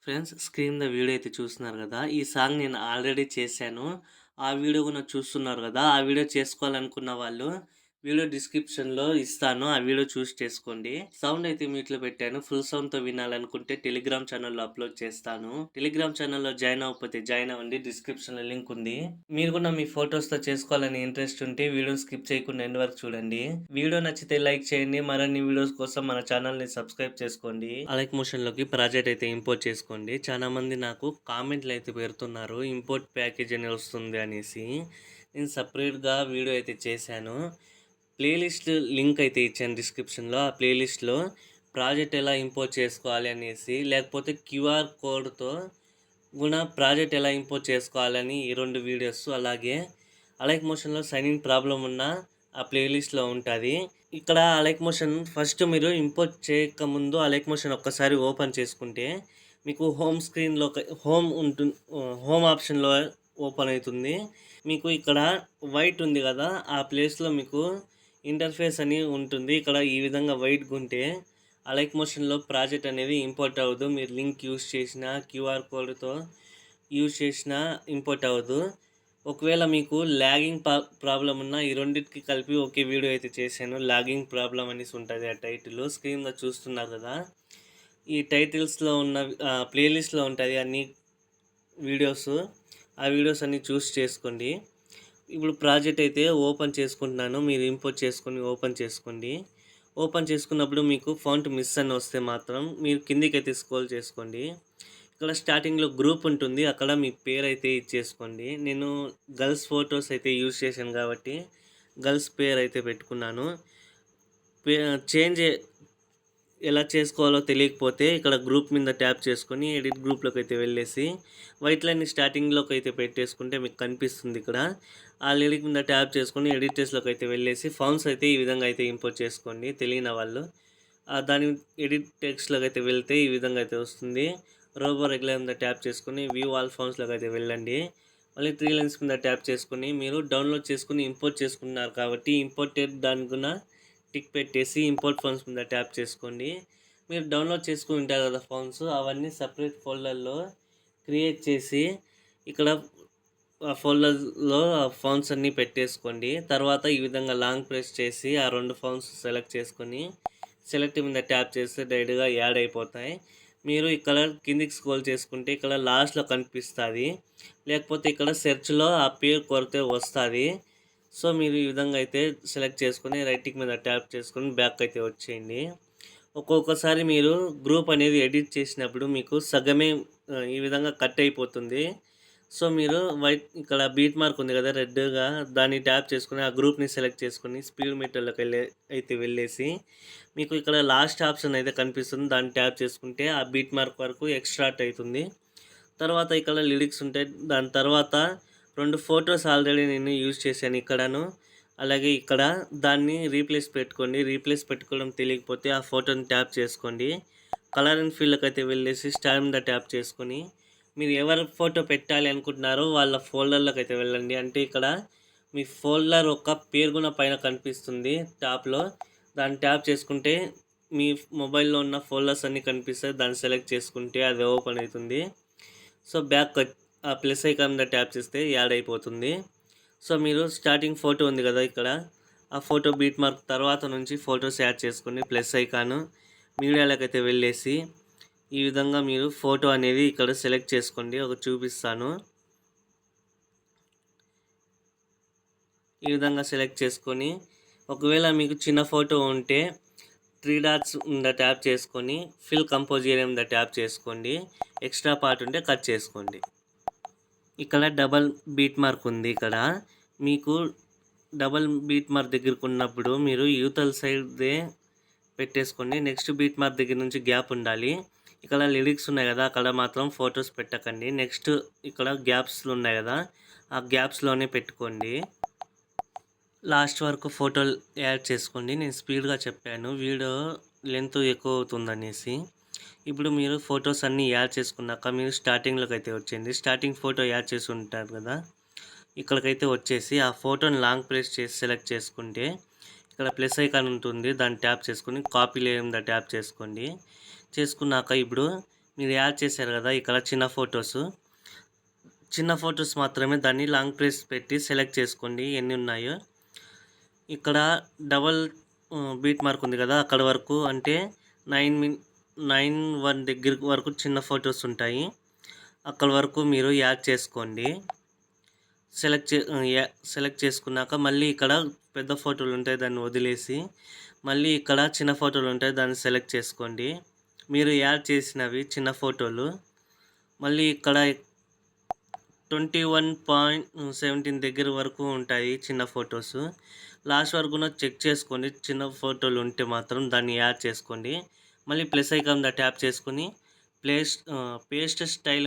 Friends, screen మీద video అయితే చూస్తున్నారు గదా! ఈ సాంగ్ నేను ఆల్రెడీ చేశాను. ఆ వీడియో గూడా చూస్తున్నారు గదా! ఆ వీడియో చేసుకోవాలనుకున్న వాళ్ళు వీడియో డిస్క్రిప్షన్‌లో ఇస్తాను. ఆ వీడియో చూసి చేసుకోండి. సౌండ్ అయితే మ్యూట్‌లో పెట్టాను. ఫుల్ సౌండ్‌తో వినాలనుకుంటే టెలిగ్రామ్ ఛానెల్‌లో అప్‌లోడ్ చేస్తాను. టెలిగ్రామ్ ఛానెల్‌లో జాయిన్ అవ్వకపోతే జాయిన్ అవ్వండి. డిస్క్రిప్షన్‌లో లింక్ ఉంది. మీరు కూడా మీ ఫోటోస్‌తో చేసుకోవాలని ఇంట్రెస్ట్ ఉంటే వీడియోని స్కిప్ చేయకుండా ఎండ్ వరకు చూడండి. వీడియో నచ్చితే లైక్ చేయండి. మరిన్ని వీడియోస్ కోసం మన ఛానెల్‌ని సబ్స్క్రైబ్ చేసుకోండి. అలైక్ మోషన్‌లోకి ప్రాజెక్ట్ అయితే ఇంపోర్ట్ చేసుకోండి. చాలా మంది నాకు కామెంట్లు అయితే పెడుతున్నారు. ఇంపోర్ట్ ప్యాకేజ్ అని వస్తుంది అనేసి. నేను సెపరేట్‌గా వీడియో అయితే చేశాను. ప్లేలిస్ట్ లింక్ అయితే ఇచ్చాను డిస్క్రిప్షన్‌లో. ఆ ప్లేలిస్ట్‌లో ప్రాజెక్ట్ ఎలా ఇంపోర్ట్ చేసుకోవాలి అనేసి, లేకపోతే క్యూఆర్ కోడ్‌తో ప్రాజెక్ట్ ఎలా ఇంపోర్ట్ చేసుకోవాలని ఈ 2 వీడియోస్, అలాగే అలైక్ మోషన్‌లో సైన్ ఇన్ ప్రాబ్లమ్ ఉన్న ఆ ప్లేలిస్ట్‌లో ఉంటది. ఇక్కడ అలైక్ మోషన్ ఫస్ట్ మీరు ఇంపోర్ట్ చేయకముందు అలైక్ మోషన్ ఒక్కసారి ఓపెన్ చేసుకుంటే మీకు హోమ్ స్క్రీన్‌లో హోమ్ ఆప్షన్‌లో ఓపెన్ అవుతుంది. మీకు ఇక్కడ వైట్ ఉంది కదా! ఆ ప్లేస్‌లో మీకు ఇంటర్ఫేస్ అని ఉంటుంది. ఇక్కడ ఈ విధంగా వైట్‌గా ఉంటే అలైక్ మోషన్‌లో ప్రాజెక్ట్ అనేది ఇంపోర్ట్ అవ్వదు. మీరు లింక్ యూజ్ చేసినా, క్యూఆర్ కోడ్‌తో యూజ్ చేసినా ఇంపోర్ట్ అవ్వదు. ఒకవేళ మీకు లాగింగ్ ప్రాబ్లమ్ ఉన్నా ఈ రెండిటికి కలిపి ఒకే వీడియో అయితే చేశాను. లాగింగ్ ప్రాబ్లమ్ అనేసి ఉంటుంది ఆ టైటిల్. స్క్రీన్ మీద చూస్తున్నారు కదా! ఈ టైటిల్స్‌లో ఉన్న ప్లేలిస్ట్‌లో ఉంటాయి అన్ని వీడియోస్. ఆ వీడియోస్ అన్నీ చూసి చేసుకోండి. ఇప్పుడు ప్రాజెక్ట్ అయితే ఓపెన్ చేసుకుంటున్నాను. మీరు ఇంపోర్ట్ చేసుకొని ఓపెన్ చేసుకోండి. ఓపెన్ చేసుకున్నప్పుడు మీకు ఫాంట్ మిస్ అని వస్తే మాత్రం మీరు కిందికైతే స్క్రోల్ చేసుకోండి. ఇక్కడ స్టార్టింగ్‌లో గ్రూప్ ఉంటుంది. అక్కడ మీ పేరైతే ఇచ్చేసుకోండి. నేను గర్ల్స్ ఫోటోస్ అయితే యూజ్ చేశాను కాబట్టి గర్ల్స్ పేరైతే పెట్టుకున్నాను. పే చేంజ్ ఎలా చేసుకోవాలో తెలియకపోతే ఇక్కడ గ్రూప్ మీద ట్యాప్ చేసుకొని ఎడిట్ గ్రూప్‌లోకి అయితే వెళ్ళేసి వైట్ లైన్‌ని స్టార్టింగ్‌లోకి అయితే పెట్టేసుకుంటే మీకు కనిపిస్తుంది ఇక్కడ. ఆ లిరిక్ మీద ట్యాప్ చేసుకొని ఎడిటర్స్‌లోకి అయితే వెళ్ళేసి ఫాంట్స్ అయితే ఈ విధంగా అయితే ఇంపోర్ట్ చేసుకోండి తెలియని వాళ్ళు. దాని ఎడిట్ టెక్స్ట్‌లోకి అయితే వెళ్తే ఈ విధంగా అయితే వస్తుంది. రోబో రెగ్యులర్ మీద ట్యాప్ చేసుకొని వ్యూ ఆల్ ఫాంట్స్‌లోకి అయితే వెళ్ళండి. మళ్ళీ 3 లైన్స్ మీద ట్యాప్ చేసుకొని మీరు డౌన్లోడ్ చేసుకొని ఇంపోర్ట్ చేసుకున్నారు కాబట్టి ఇంపోర్టెడ్ దానికున్న టిక్ పెట్టేసి ఇంపోర్ట్ ఫార్మ్స్ మీద ట్యాప్ చేసుకోండి. మీరు డౌన్లోడ్ చేసుకుని ఉంటారు కదా ఫార్మ్స్, అవన్నీ సపరేట్ ఫోల్డర్లో క్రియేట్ చేసి ఇక్కడ ఆ ఫోల్డర్లో ఆ ఫార్మ్స్ అన్నీ పెట్టేసుకోండి. తర్వాత ఈ విధంగా లాంగ్ ప్రెస్ చేసి ఆ 2 ఫార్మ్స్ సెలెక్ట్ చేసుకొని సెలెక్ట్ మీద ట్యాప్ చేస్తే డైరెక్ట్గా యాడ్ అయిపోతాయి. మీరు ఇక్కడ కిందికి స్క్రోల్ చేసుకుంటే ఇక్కడ లాస్ట్లో కనిపిస్తుంది. లేకపోతే ఇక్కడ సెర్చ్లో ఆ పేరు కొడితే వస్తుంది. సో మీరు ఈ విధంగా అయితే సెలెక్ట్ చేసుకొని రైట్ టిక్ మీద ట్యాప్ చేసుకొని బ్యాక్ అయితే వచ్చేయండి. ఒక్కొక్కసారి మీరు గ్రూప్ అనేది ఎడిట్ చేసినప్పుడు మీకు సగమే ఈ విధంగా కట్ అయిపోతుంది. సో మీరు ఇక్కడ బీట్ మార్క్ ఉంది కదా రెడ్‌గా, దాన్ని ట్యాప్ చేసుకొని ఆ గ్రూప్‌ని సెలెక్ట్ చేసుకొని స్పీడ్ మీటర్‌లోకి వెళ్ళేసి మీకు ఇక్కడ లాస్ట్ ఆప్షన్ అయితే కనిపిస్తుంది. దాన్ని ట్యాప్ చేసుకుంటే ఆ బీట్ మార్క్ వరకు ఎక్స్ట్రాక్ట్ అవుతుంది. తర్వాత ఇక్కడ లిరిక్స్ ఉంటాయి. దాని తర్వాత 2 ఫోటోస్ ఆల్రెడీ నేను యూజ్ చేశాను ఇక్కడను. అలాగే ఇక్కడ దాన్ని రీప్లేస్ పెట్టుకోండి. రీప్లేస్ పెట్టుకోవడం తెలియకపోతే ఆ ఫోటోని ట్యాప్ చేసుకోండి. కలర్ అండ్ ఫీల్డ్‌లోకి అయితే వెళ్ళేసి స్టార్ మీద ట్యాప్ చేసుకొని మీరు ఎవరి ఫోటో పెట్టాలి అనుకుంటున్నారో వాళ్ళ ఫోల్డర్‌లోకి అయితే వెళ్ళండి. అంటే ఇక్కడ మీ ఫోల్డర్ యొక్క పేరు కూడా పైన కనిపిస్తుంది టాప్‌లో. దాన్ని ట్యాప్ చేసుకుంటే మీ మొబైల్‌లో ఉన్న ఫోల్డర్స్ అన్నీ కనిపిస్తాయి. దాన్ని సెలెక్ట్ చేసుకుంటే అది ఓపెన్ అవుతుంది. సో ఆ ప్లస్ ఐకాన్ మీద ట్యాప్ చేస్తే యాడ్ అయిపోతుంది. సో మీరు స్టార్టింగ్ ఫోటో ఉంది కదా ఇక్కడ, ఆ ఫోటో బీట్ మార్క్ తర్వాత నుంచి ఫొటోస్ యాడ్ చేసుకొని ప్లస్ ఐకాను మీడియాలోకి అయితే వెళ్ళేసి ఈ విధంగా మీరు ఫోటో అనేది ఇక్కడ సెలెక్ట్ చేసుకోండి. చూపిస్తాను. ఈ విధంగా సెలెక్ట్ చేసుకొని ఒకవేళ మీకు చిన్న ఫోటో ఉంటే 3 డాట్స్ మీద ట్యాప్ చేసుకొని ఫిల్ కంపోజ్ ఏరియా మీద ట్యాప్ చేసుకోండి. ఎక్స్ట్రా పార్ట్ ఉంటే కట్ చేసుకోండి. ఇక్కడ డబల్ బీట్ మార్క్ ఉంది. ఇక్కడ మీకు డబల్ బీట్ మార్క్ దగ్గరకు ఉన్నప్పుడు మీరు యూతల్ సైడ్దే పెట్టేసుకోండి. నెక్స్ట్ బీట్ మార్క్ దగ్గర నుంచి గ్యాప్ ఉండాలి. ఇక్కడ లిరిక్స్ ఉన్నాయి కదా, అక్కడ మాత్రం ఫొటోస్ పెట్టకండి. నెక్స్ట్ ఇక్కడ గ్యాప్స్లు ఉన్నాయి కదా, ఆ గ్యాప్స్లోనే పెట్టుకోండి. లాస్ట్ వరకు ఫోటోలు యాడ్ చేసుకోండి. నేను స్పీడ్గా చెప్పాను, వీడియో లెంత్ ఎక్కువ అవుతుందనేసి. ఇప్పుడు మీరు ఫొటోస్ అన్నీ యాడ్ చేసుకున్నాక మీరు స్టార్టింగ్లోకి అయితే వచ్చేయండి. స్టార్టింగ్ ఫోటో యాడ్ చేసి ఉంటారు కదా, ఇక్కడికైతే వచ్చేసి ఆ ఫోటోని లాంగ్ ప్రెస్ చేసి సెలెక్ట్ చేసుకుంటే ఇక్కడ ప్లస్ ఐకాన్ ఉంటుంది. దాన్ని ట్యాప్ చేసుకుని కాపీ లేయర్ మీద ట్యాప్ చేసుకోండి. చేసుకున్నాక ఇప్పుడు మీరు యాడ్ చేశారు కదా ఇక్కడ చిన్న ఫొటోస్ మాత్రమే దాన్ని లాంగ్ ప్రెస్ పెట్టి సెలెక్ట్ చేసుకోండి ఎన్ని ఉన్నాయో. ఇక్కడ డబల్ బీట్ మార్క్ ఉంది కదా అక్కడ వరకు, అంటే 9:1 దగ్గర వరకు చిన్న ఫొటోస్ ఉంటాయి. అక్కడ వరకు మీరు యాడ్ చేసుకోండి. సెలెక్ట్ చేసుకున్నాక మళ్ళీ ఇక్కడ పెద్ద ఫోటోలు ఉంటాయి, దాన్ని వదిలేసి మళ్ళీ ఇక్కడ చిన్న ఫోటోలు ఉంటాయి, దాన్ని సెలెక్ట్ చేసుకోండి. మీరు యాడ్ చేసినవి చిన్న ఫోటోలు మళ్ళీ ఇక్కడ 21.17 దగ్గర వరకు ఉంటాయి చిన్న ఫొటోస్. లాస్ట్ వరకు చెక్ చేసుకోండి, చిన్న ఫోటోలు ఉంటే మాత్రం దాన్ని యాడ్ చేసుకోండి. మళ్ళీ ప్లస్ ఐకాన్ ట్యాప్ చేసుకుని పేస్ట్ స్టైల్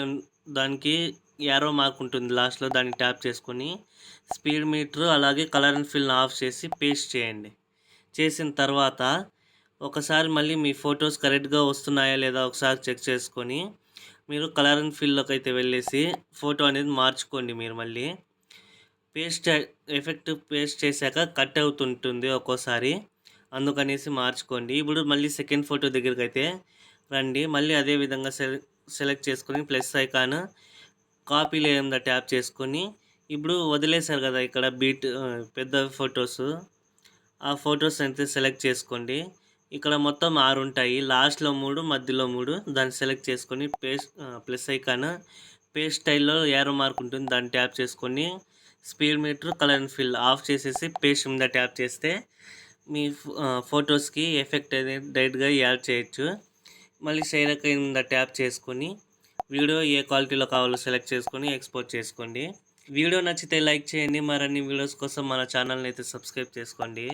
దానికి యారో మార్క్ ఉంటుంది లాస్ట్లో, దాన్ని ట్యాప్ చేసుకొని స్పీడ్ మీటర్ అలాగే కలర్ అండ్ ఫిల్ ఆఫ్ చేసి పేస్ట్ చేయండి. చేసిన తర్వాత ఒకసారి మళ్ళీ మీ ఫొటోస్ కరెక్ట్గా వస్తున్నాయా లేదా ఒకసారి చెక్ చేసుకొని మీరు కలర్ అండ్ ఫిల్లోకి అయితే వెళ్ళేసి ఫోటో అనేది మార్చుకోండి. మీరు మళ్ళీ పేస్ట్ చేశాక కట్ అవుతుంటుంది ఒక్కోసారి, అందుకనేసి మార్చుకోండి. ఇప్పుడు మళ్ళీ సెకండ్ ఫోటో దగ్గరికి అయితే రండి. మళ్ళీ అదే విధంగా సెలెక్ట్ చేసుకొని ప్లస్ ఐకాన్ కాపీ లేదా ట్యాప్ చేసుకొని ఇప్పుడు వదిలేశారు కదా ఇక్కడ పెద్ద ఫొటోస్, ఆ ఫొటోస్ అయితే సెలెక్ట్ చేసుకోండి. ఇక్కడ మొత్తం 6 ఉంటాయి, లాస్ట్లో 3 మధ్యలో 3, దాన్ని సెలెక్ట్ చేసుకొని ప్లస్ ఐకాన్ పేస్ట్ స్టైల్లో యారో మార్క్ ఉంటుంది, దాన్ని ట్యాప్ చేసుకొని speed metre colour and fill of చేసేసి పేస్ట్ మీద ట్యాప్ చేస్తే మీ ఫొటోస్కి ఎఫెక్ట్ అనేది డైరెక్ట్గా యాడ్ చేయొచ్చు. మళ్ళీ షేర్ కింద ట్యాప్ చేసుకొని వీడియో ఏ క్వాలిటీలో కావాలో సెలెక్ట్ చేసుకొని ఎక్స్పోర్ట్ చేసుకోండి. వీడియో నచ్చితే లైక్ చేయండి. మరిన్ని వీడియోస్ కోసం మన ఛానల్ని అయితే సబ్స్క్రైబ్ చేసుకోండి.